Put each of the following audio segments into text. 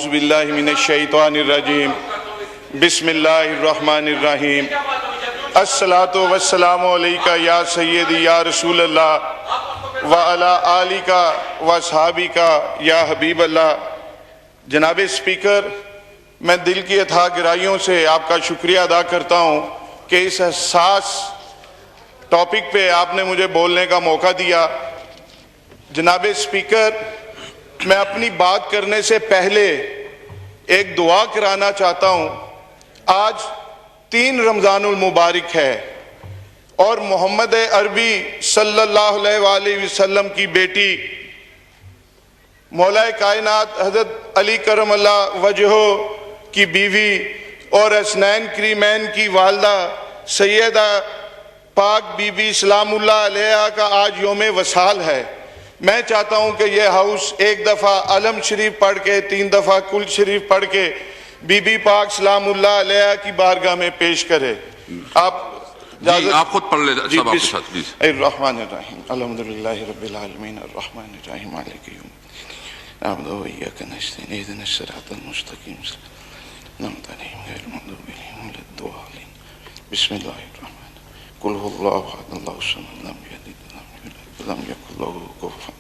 اعوذ باللہ من الشیطان الرجیم بسم اللہ الرحمن الرحیم الصلاۃ والسلام علیکہ یا سیدی یا رسول اللہ وعلی آلک واصحابک یا حبیب اللہ۔ جناب اسپیکر، میں دل کی اتھاہ گہرائیوں سے آپ کا شکریہ ادا کرتا ہوں کہ اس حساس ٹاپک پہ آپ نے مجھے بولنے کا موقع دیا۔ جناب اسپیکر، میں اپنی بات کرنے سے پہلے ایک دعا کرانا چاہتا ہوں۔ آج 3 رمضان المبارک ہے اور محمد عربی صلی اللہ علیہ وآلہ وسلم کی بیٹی مولا کائنات حضرت علی کرم اللہ وجہہ کی بیوی اور حسنین کریمین کی والدہ سیدہ پاک بی بی سلام اللہ علیہ کا آج یوم وصال ہے۔ میں چاہتا ہوں کہ یہ ہاؤس ایک دفعہ علم شریف پڑھ کے 3 دفعہ کل شریف پڑھ کے بی بی پاک سلام اللہ علیہ کی بارگاہ میں پیش کرے۔ آپ خود پڑھ لیں سب آپ کے ساتھ پلیز۔ الرحمن الرحیم الحمدللہ رب العالمین الرحمن الرحیم مالک یوم الدین نعبد و ایاک نستعین اهدنا الصراط المستقیم صراط الذین غیر المغضوب علیہم ولا الضالین۔ بسم اللہ الرحمن الرحیم قل هو اللہ احد اللہ الصمد لم یلد ولم یولد ولم یکن له کفوا احد۔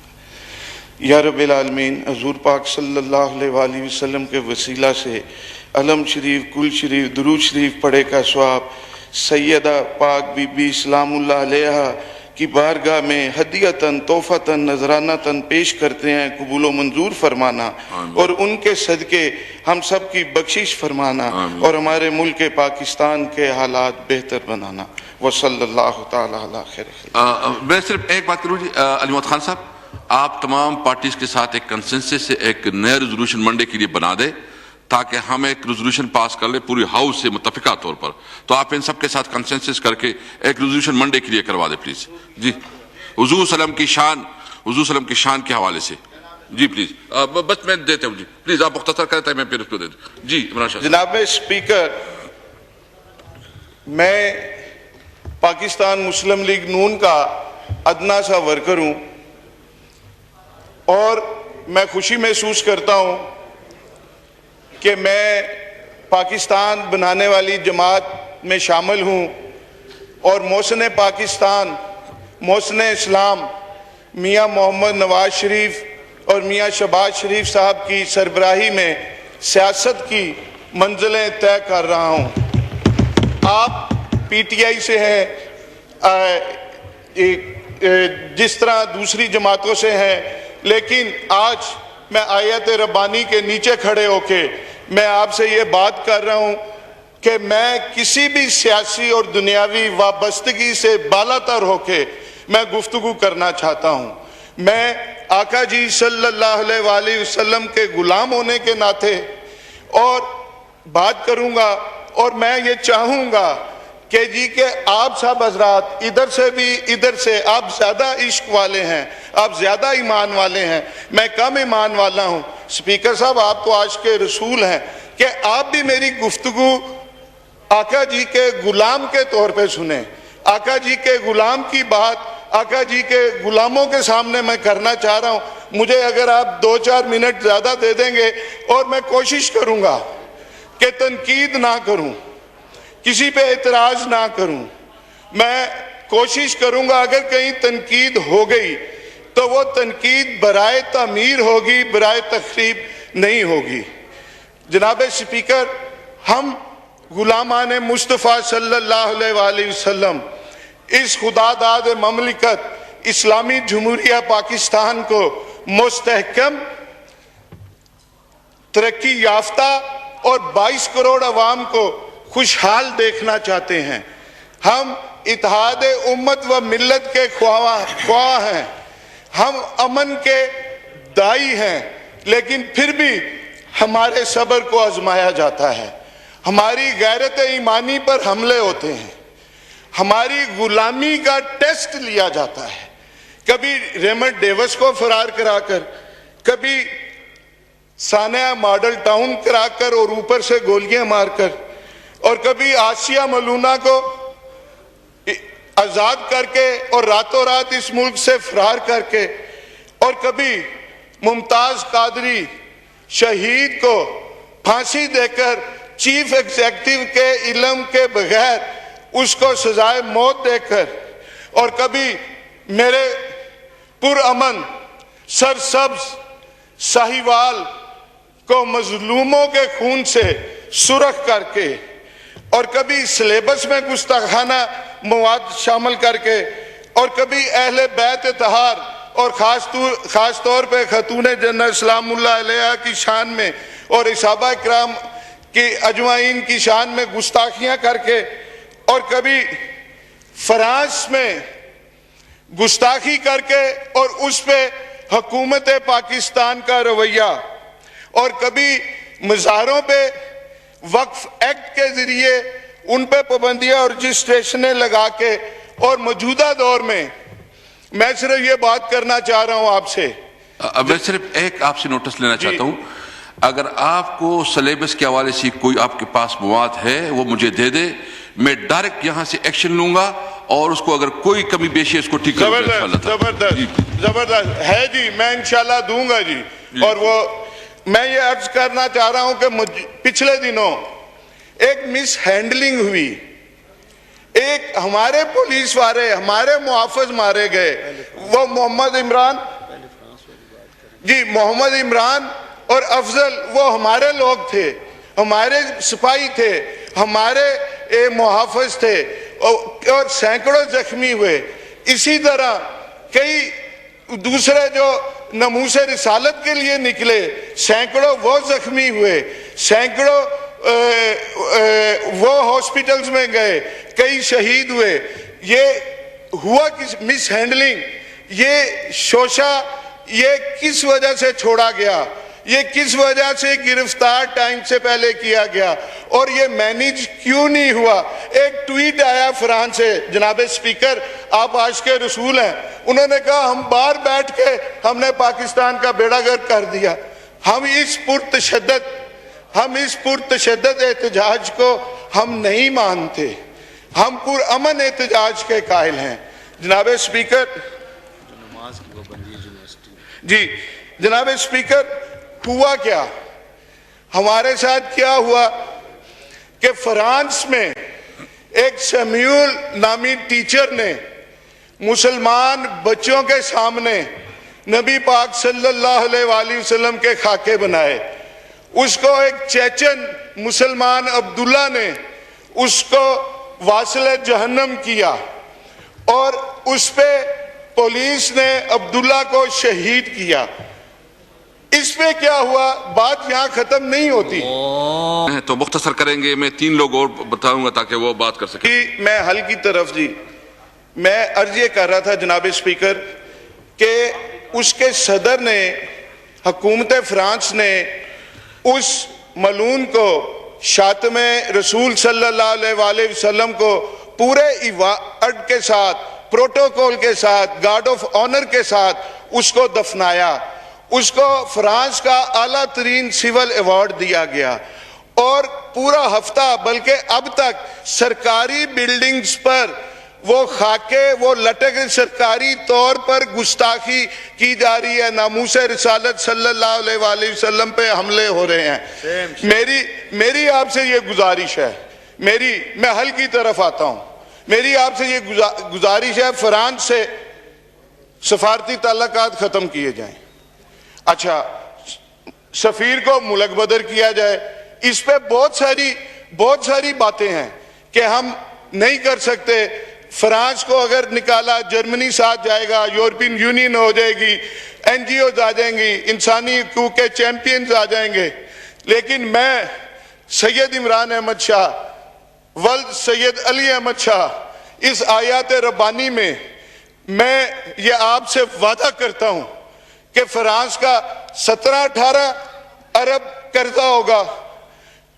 یا رب العالمین، حضور پاک صلی اللہ علیہ وآلہ وسلم کے وسیلہ سے علم شریف، کل شریف، درود شریف پڑھے کا ثواب سیدہ پاک بی بی سلام اللہ علیہ کی بارگاہ میں ہدیتاً تحفتاً نذرانتاً پیش کرتے ہیں، قبول و منظور فرمانا اور ان کے صدقے ہم سب کی بخشش فرمانا اور ہمارے ملک پاکستان کے حالات بہتر بنانا۔ وصلی اللہ تعالیٰ علی خیر خلق۔ میں صرف ایک بات کروں جی، علی محمد خان صاحب، آپ تمام پارٹیز کے ساتھ ایک کنسنسس سے ایک نیا ریزولوشن منڈے کے لیے بنا دیں تاکہ ہم ایک ریزولوشن پاس کر لیں پوری ہاؤس سے متفقہ طور پر۔ تو آپ ان سب کے ساتھ کنسنسس کر کے ایک ریزولوشن منڈے کے لیے کروا دیں پلیز جی، حضور صلی اللہ علیہ وسلم کی شان کے حوالے سے جی پلیز۔ بس میں دیتا ہوں جی، پلیز آپ مختصر کرتے ہیں، میں پھر اس کو دے دوں جی۔ عمران شاہ جناب اسپیکر، میں پاکستان مسلم لیگ نون کا ادنا سا ورکر ہوں اور میں خوشی محسوس کرتا ہوں کہ میں پاکستان بنانے والی جماعت میں شامل ہوں اور محسن پاکستان، محسن اسلام میاں محمد نواز شریف اور میاں شہباز شریف صاحب کی سربراہی میں سیاست کی منزلیں طے کر رہا ہوں۔ آپ پی ٹی آئی سے ہیں، جس طرح دوسری جماعتوں سے ہیں، لیکن آج میں آیت ربانی کے نیچے کھڑے ہو کے میں آپ سے یہ بات کر رہا ہوں کہ میں کسی بھی سیاسی اور دنیاوی وابستگی سے بالا تر ہو کے میں گفتگو کرنا چاہتا ہوں۔ میں آقا جی صلی اللہ علیہ وآلہ وسلم کے غلام ہونے کے ناطے اور بات کروں گا، اور میں یہ چاہوں گا کہ جی کہ آپ سب حضرات ادھر سے بھی ادھر سے آپ زیادہ عشق والے ہیں، آپ زیادہ ایمان والے ہیں، میں کم ایمان والا ہوں۔ اسپیکر صاحب، آپ تو عاشق رسول ہیں کہ آپ بھی میری گفتگو آقا جی کے غلام کے طور پہ سنیں۔ آقا جی کے غلام کی بات آقا جی کے غلاموں کے سامنے میں کرنا چاہ رہا ہوں۔ مجھے اگر آپ 2-4 منٹ زیادہ دے دیں گے اور میں کوشش کروں گا کہ تنقید نہ کروں، کسی پہ اعتراض نہ کروں، میں کوشش کروں گا اگر کہیں تنقید ہو گئی تو وہ تنقید برائے تعمیر ہوگی، برائے تخریب نہیں ہوگی۔ جناب اسپیکر، ہم غلامان مصطفیٰ صلی اللہ علیہ وآلہ وسلم اس خدا داد مملکت اسلامی جمہوریہ پاکستان کو مستحکم، ترقی یافتہ اور 22 کروڑ عوام کو خوشحال دیکھنا چاہتے ہیں۔ ہم اتحاد امت و ملت کے خواہ ہیں، ہم امن کے دائی ہیں، لیکن پھر بھی ہمارے صبر کو آزمایا جاتا ہے، ہماری غیرت ایمانی پر حملے ہوتے ہیں، ہماری غلامی کا ٹیسٹ لیا جاتا ہے، کبھی ریمنڈ ڈیوس کو فرار کرا کر، کبھی سانیہ ماڈل ٹاؤن کرا کر اور اوپر سے گولیاں مار کر، اور کبھی آسیہ ملونہ کو آزاد کر کے اور راتوں رات اس ملک سے فرار کر کے، اور کبھی ممتاز قادری شہید کو پھانسی دے کر چیف ایگزیکٹو کے علم کے بغیر اس کو سزائے موت دے کر، اور کبھی میرے پرامن سرسبز ساہیوال کو مظلوموں کے خون سے سرخ کر کے، اور کبھی سلیبس میں گستاخانہ مواد شامل کر کے، اور کبھی اہل بیت اطہار اور خاص طور پہ خاتون جنت سلام اللہ علیہ کی شان میں اور صحابہ اکرام کی اجمعین کی شان میں گستاخیاں کر کے، اور کبھی فرانس میں گستاخی کر کے اور اس پہ حکومت پاکستان کا رویہ، اور کبھی مزاروں پہ وقف ایکٹ کے ذریعے ان پہ پابندیاں اور رجسٹریشنیں لگا کے، اور موجودہ دور میں میں صرف یہ بات کرنا چاہ رہا ہوں آپ سے، میں صرف ایک آپ سے نوٹس لینا چاہتا ہوں، اگر آپ کو سلیبس کے حوالے سے کوئی آپ کے پاس مواد ہے وہ مجھے دے دے، میں ڈائریکٹ یہاں سے ایکشن لوں گا، اور اس کو اگر کوئی کمی بیشی ہے اس کو ٹھیک کروں گا انشاءاللہ۔ زبردست ہے جی، میں انشاءاللہ دوں گا جی۔ اور وہ میں یہ عرض کرنا چاہ رہا ہوں کہ پچھلے دنوں ایک مس ہینڈلنگ ہوئی، ایک ہمارے پولیس والے ہمارے محافظ مارے گئے، وہ محمد عمران اور افضل، وہ ہمارے لوگ تھے، ہمارے سپاہی تھے، ہمارے محافظ تھے، اور سینکڑوں زخمی ہوئے۔ اسی طرح کئی دوسرے جو ناموس رسالت کے لیے نکلے، سینکڑوں وہ زخمی ہوئے، سینکڑوں وہ ہاسپٹلز میں گئے، کئی شہید ہوئے۔ یہ ہوا مس ہینڈلنگ، یہ شوشہ یہ کس وجہ سے چھوڑا گیا، یہ کس وجہ سے گرفتار ٹائم سے پہلے کیا گیا، اور یہ مینیج کیوں نہیں ہوا؟ ایک ٹویٹ آیا فرانس سے، جناب اسپیکر آپ عاشق رسول ہیں، انہوں نے کہا ہم باہر بیٹھ کے ہم نے پاکستان کا بیڑا گرک کر دیا۔ ہم اس پرتشدد احتجاج کو ہم نہیں مانتے، ہم پرامن احتجاج کے قائل ہیں۔ جناب اسپیکر جی، جناب اسپیکر ہوا کیا؟ ہمارے ساتھ کیا ہوا کہ فرانس میں ایک سیمیول نامی ٹیچر نے مسلمان بچوں کے سامنے نبی پاک صلی اللہ علیہ وآلہ وسلم کے خاکے بنائے۔ اس کو ایک چیچن مسلمان عبداللہ نے اس کو واصل جہنم کیا، اور اس پہ پولیس نے عبداللہ کو شہید کیا۔ اس پہ کیا ہوا؟ بات یہاں ختم نہیں ہوتی تو مختصر کریں گے، میں 3 لوگ اور بتاؤں گا تاکہ وہ بات کر سکیں۔ میں حل کی طرف جی، میں عرض یہ کر رہا تھا جناب اسپیکر کہ اس کے صدر نے، حکومت فرانس نے اس ملعون کو، شاتم رسول صلی اللہ علیہ وآلہ وسلم کو پورے ایوارڈ کے ساتھ، پروٹوکول کے ساتھ، گارڈ آف آنر کے ساتھ اس کو دفنایا۔ اس کو فرانس کا اعلیٰ ترین سول ایوارڈ دیا گیا، اور پورا ہفتہ بلکہ اب تک سرکاری بلڈنگز پر وہ خاکے وہ لٹک، سرکاری طور پر گستاخی کی جا رہی ہے، ناموس رسالت صلی اللہ علیہ وآلہ وسلم پہ حملے ہو رہے ہیں۔ میری آپ سے یہ گزارش ہے، میں حل کی طرف آتا ہوں، میری آپ سے یہ گزارش ہے، فرانس سے سفارتی تعلقات ختم کیے جائیں، اچھا سفیر کو ملک بدر کیا جائے۔ اس پہ بہت ساری باتیں ہیں کہ ہم نہیں کر سکتے۔ فرانس کو اگر نکالا، جرمنی ساتھ جائے گا، یورپین یونین ہو جائے گی، این جی اوز آ جائیں گی، انسانی حقوق کے چیمپئنز آ جائیں گے، لیکن میں سید عمران احمد شاہ ولد سید علی احمد شاہ اس آیات ربانی میں یہ آپ سے وعدہ کرتا ہوں کہ فرانس کا 17-18 ارب قرضہ ہوگا،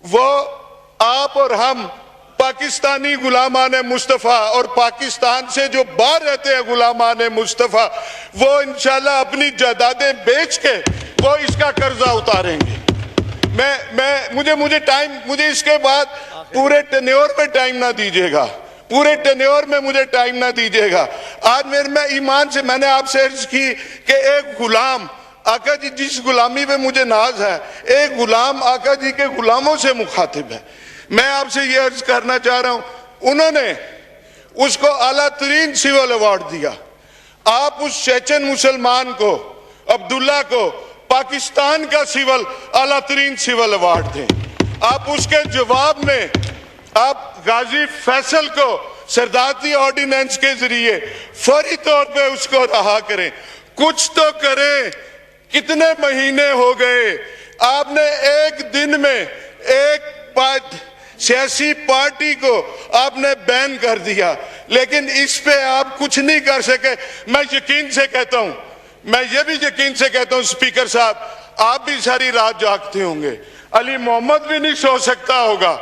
وہ آپ اور ہم پاکستانی غلامان مصطفیٰ اور پاکستان سے جو باہر رہتے ہیں غلامان مصطفیٰ، وہ انشاءاللہ اپنی جائیدادیں بیچ کے وہ اس کا قرضہ اتاریں گے۔ مجھے اس کے بعد پورے ٹینیور میں ٹائم نہ دیجیے گا، پورے ٹینیور میں مجھے ٹائم نہ دیجیے گا۔ آج میں ایمان سے میں نے آپ سے عرض کی کہ ایک غلام آقا جی جس غلامی پہ مجھے ناز ہے، ایک غلام آقا جی کے غلاموں سے مخاطب ہے. میں آپ سے یہ عرض کرنا چاہ رہا ہوں، انہوں نے اس کو اعلیٰ ترین سول ایوارڈ دیا. آپ اس چیچن مسلمان کو، عبداللہ کو، پاکستان کا اعلیٰ ترین سول ایوارڈ دیں. آپ اس کے جواب میں آپ غازی فیصل کو سردارتی آرڈیننس کے ذریعے فوری طور پہ اس کو رہا کریں. کچھ تو کریں. کتنے مہینے ہو گئے آپ نے ایک دن میں ایک سیاسی پارٹی کو آپ نے بین کر دیا، لیکن اس پہ آپ کچھ نہیں کر سکے. میں یقین سے کہتا ہوں، میں یہ بھی یقین سے کہتا ہوں اسپیکر صاحب، آپ بھی ساری رات جاگتے ہوں گے. علی محمد بھی نہیں سو سکتا ہوگا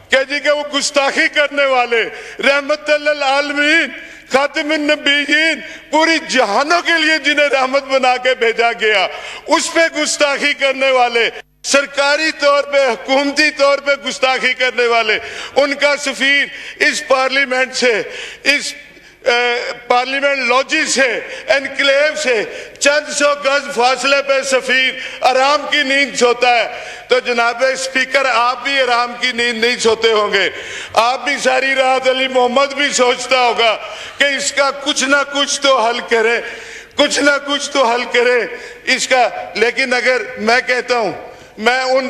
کہ وہ گستاخی کرنے والے رحمت للعالمین خاتم النبیین پوری جہانوں کے لیے جنہیں رحمت بنا کے بھیجا گیا، اس پہ گستاخی کرنے والے، سرکاری طور پہ حکومتی طور پہ گستاخی کرنے والے، ان کا سفیر اس پارلیمنٹ سے، اس پارلیمنٹ لوجی سے، انکلیو سے چند سو گز فاصلے پہ سفیر آرام کی نیند سوتا ہے. تو جناب اسپیکر آپ بھی آرام کی نیند نہیں سوتے ہوں گے. آپ بھی ساری رات، علی محمد بھی سوچتا ہوگا کہ اس کا کچھ نہ کچھ تو حل کرے، کچھ نہ کچھ تو حل کرے اس کا. لیکن اگر میں کہتا ہوں، میں ان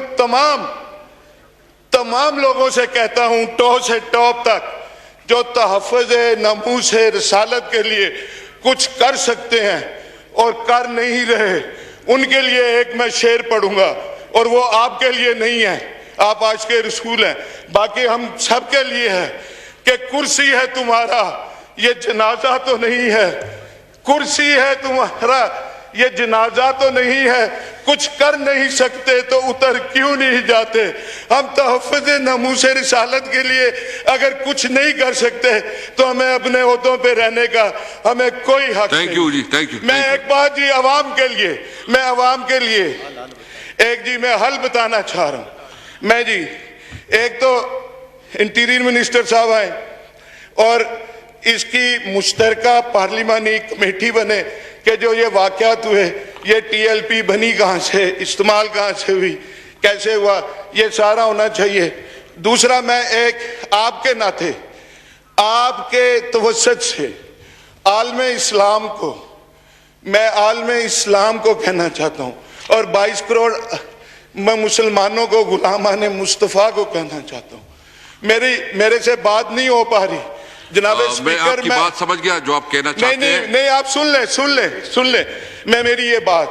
تمام لوگوں سے کہتا ہوں ٹو سے ٹاپ تک جو تحفظ ناموس رسالت کے لیے کچھ کر سکتے ہیں اور کر نہیں رہے، ان کے لیے ایک میں شعر پڑھوں گا، اور وہ آپ کے لیے نہیں ہے، آپ آج کے رسول ہیں، باقی ہم سب کے لیے ہے کہ کرسی ہے تمہارا یہ جنازہ تو نہیں ہے، کرسی ہے تمہارا یہ جنازہ تو نہیں ہے، کچھ کر نہیں سکتے تو اتر کیوں نہیں جاتے. ہم تحفظ ناموس رسالت کے لیے اگر کچھ نہیں کر سکتے تو ہمیں اپنے عہدوں پہ رہنے کا ہمیں کوئی حق نہیں. میں ایک بات جی عوام کے لیے ایک جی میں حل بتانا چاہ رہا ہوں. میں جی ایک تو انٹیریئر منسٹر صاحب آئے اور اس کی مشترکہ پارلیمانی کمیٹی بنے کہ جو یہ واقعات ہوئے، یہ ٹی ایل پی بنی کہاں سے، استعمال کہاں سے ہوئی، کیسے ہوا، یہ سارا ہونا چاہیے. دوسرا میں ایک آپ کے ناطے، آپ کے توسط سے عالم اسلام کو کہنا چاہتا ہوں، اور 22 کروڑ میں مسلمانوں کو، غلامان مصطفیٰ کو کہنا چاہتا ہوں. میرے سے بات نہیں ہو پا رہی جناب میں اسپیکر. آپ کی بات سمجھ گیا جو آپ کہنا چاہتے ہیں. نہیں آپ سن لیں. میں میری یہ بات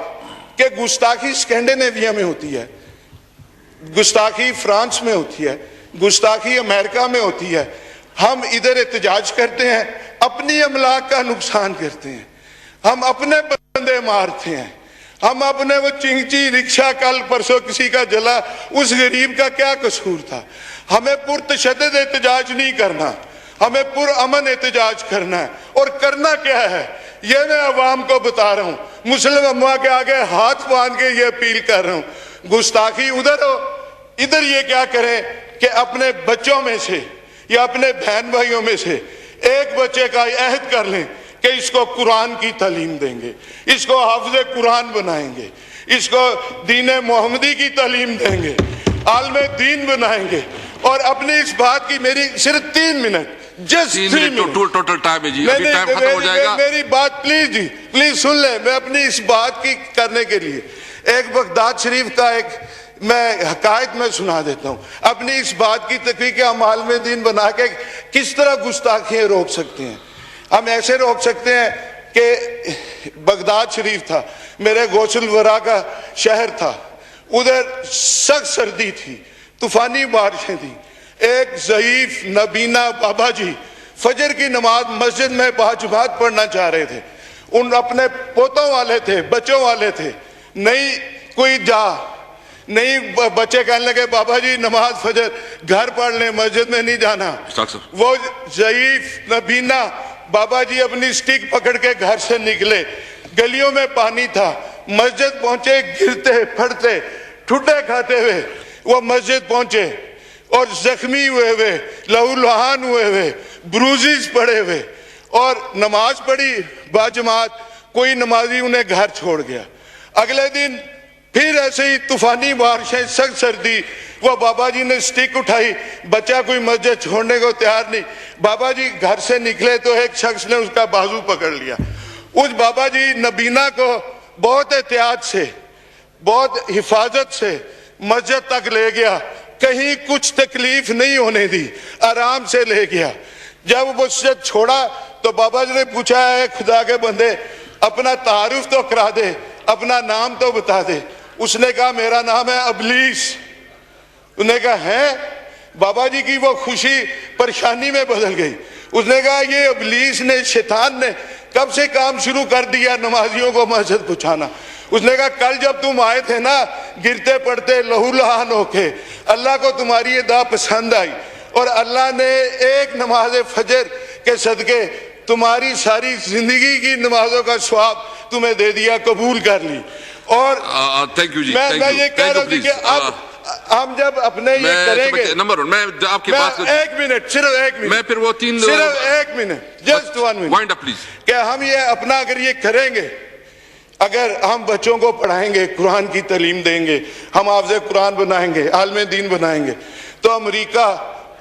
کہ گستاخی اسکینڈینیویا میں ہوتی ہے، گستاخی فرانس میں ہوتی ہے، گستاخی امریکہ میں ہوتی ہے. ہم ادھر احتجاج کرتے ہیں، اپنی املاک کا نقصان کرتے ہیں، ہم اپنے بندے مارتے ہیں، ہم اپنے وہ چنگچی رکشہ کل پرسوں کسی کا جلا، اس غریب کا کیا قصور تھا. ہمیں پرتشدد احتجاج نہیں کرنا، ہمیں پرامن احتجاج کرنا ہے. اور کرنا کیا ہے یہ میں عوام کو بتا رہا ہوں، مسلم امہ کے آگے ہاتھ باندھ کے یہ اپیل کر رہا ہوں. گستاخی ادھر ہو، ادھر یہ کیا کریں کہ اپنے بچوں میں سے یا اپنے بہن بھائیوں میں سے ایک بچے کا عہد کر لیں کہ اس کو قرآن کی تعلیم دیں گے، اس کو حافظ قرآن بنائیں گے، اس کو دین محمدی کی تعلیم دیں گے، عالم دین بنائیں گے. اور اپنی اس بات کی میری صرف 3 minute, just 3 minute total time ہے جی، ابھی ٹائم ختم ہو جائے گا. میری بات پلیز سن لیں. میں اپنی اس بات کی کرنے کے لیے ایک بغداد شریف کا ایک میں حکایت میں سنا دیتا ہوں اپنی اس بات کی تکفیر کہ ہم عالم دین بنا کے کس طرح گستاخیاں روک سکتے ہیں. ہم ایسے روک سکتے ہیں کہ بغداد شریف تھا، میرے غوث الورا کا شہر تھا، ادھر سخت سردی تھی، طوفانی بارشیں تھیں. ایک ضعیف نابینا بابا جی فجر کی نماز مسجد میں باجماعت پڑھنا چاہ رہے تھے. ان اپنے پوتوں والے تھے، بچوں والے تھے، نہیں کوئی نہیں. بچے کہنے لگے بابا جی نماز فجر گھر پڑھ لیں، مسجد میں نہیں جانا. وہ ضعیف نابینا بابا جی اپنی سٹک پکڑ کے گھر سے نکلے، گلیوں میں پانی تھا، مسجد پہنچے، گرتے پھٹتے ٹھڈے کھاتے ہوئے وہ مسجد پہنچے اور زخمی ہوئے لہو لہان ہوئے بروزز پڑے ہوئے، اور نماز پڑھی باجماعت. کوئی نمازی انہیں گھر چھوڑ گیا. اگلے دن پھر ایسے ہی طوفانی بارشیں، سخت سردی، وہ بابا جی نے سٹک اٹھائی، بچہ کوئی مسجد چھوڑنے کو تیار نہیں، بابا جی گھر سے نکلے تو ایک شخص نے اس کا بازو پکڑ لیا، اس بابا جی نبینا کو بہت احتیاط سے، بہت حفاظت سے مسجد تک لے گیا، کہیں کچھ تکلیف نہیں ہونے دی، آرام سے لے گیا۔ جب وہ مسجد چھوڑا تو بابا جی نے پوچھا، ہے خدا کے بندے اپنا تعارف تو کرا دے، اپنا نام تو بتا دے۔ اس نے کہا میرا نام ہے ابلیس۔ انہوں نے کہا ہے؟ بابا جی کی وہ خوشی پریشانی میں بدل گئی۔ اس نے کہا یہ ابلیس نے، شیطان نے کب سے کام شروع کر دیا نمازیوں کو مسجد پہنچانا۔ اس نے کہا کل جب تم آئے تھے نا گرتے پڑتے لہو لہان ہو کے، اللہ کو تمہاری ادا پسند آئی اور اللہ نے ایک نماز فجر کے صدقے تمہاری ساری زندگی کی نمازوں کا ثواب تمہیں دے دیا، قبول کر لی۔ اور میں یہ کہہ رہا ہوں کہ اب ہم جب اپنے یہ کریں گے، نمبر ون، میں آپ کی بات ایک منٹ، صرف ایک منٹ، میں پھر وہ تین، صرف ایک minute, just one minute, وائنڈ up please, کہ ہم یہ اپنا اگر یہ کریں گے، اگر ہم بچوں کو پڑھائیں گے، قرآن کی تعلیم دیں گے، ہم حافظ قرآن بنائیں گے، عالم دین بنائیں گے، تو امریکہ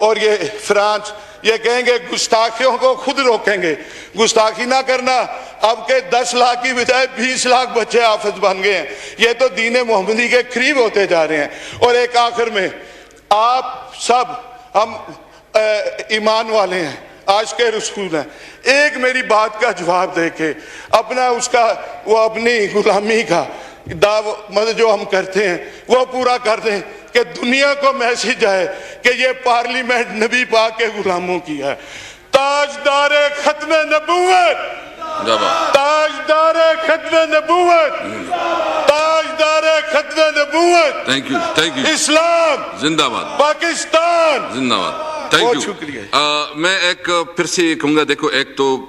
اور یہ فرانس یہ کہیں گے گستاخیوں کو خود روکیں گے، گستاخی نہ کرنا۔ اب کے 10 لاکھ کی بجائے 20 لاکھ بچے حافظ بن گئے ہیں، یہ تو دین محمدی کے قریب ہوتے جا رہے ہیں۔ اور ایک آخر میں، آپ سب ہم ایمان والے ہیں، عاشق رسول ہیں، ایک میری بات کا جواب دے کے اپنا اس کا وہ اپنی غلامی کا مطلب جو ہم کرتے ہیں وہ پورا کر دیں، کہ دنیا کو میسج ہے کہ یہ پارلیمنٹ نبی پاک کے غلاموں کی ہے۔ تاجدار ختم نبوت، تاجدار ختم نبوت، تاجدار ختم نبوت، تھینک یو، تھینک یو، اسلام زندہ باد، پاکستان زندہ باد، تھینک بہت یو، شکریہ۔ میں ایک پھر سے کہوں گا، دیکھو ایک تو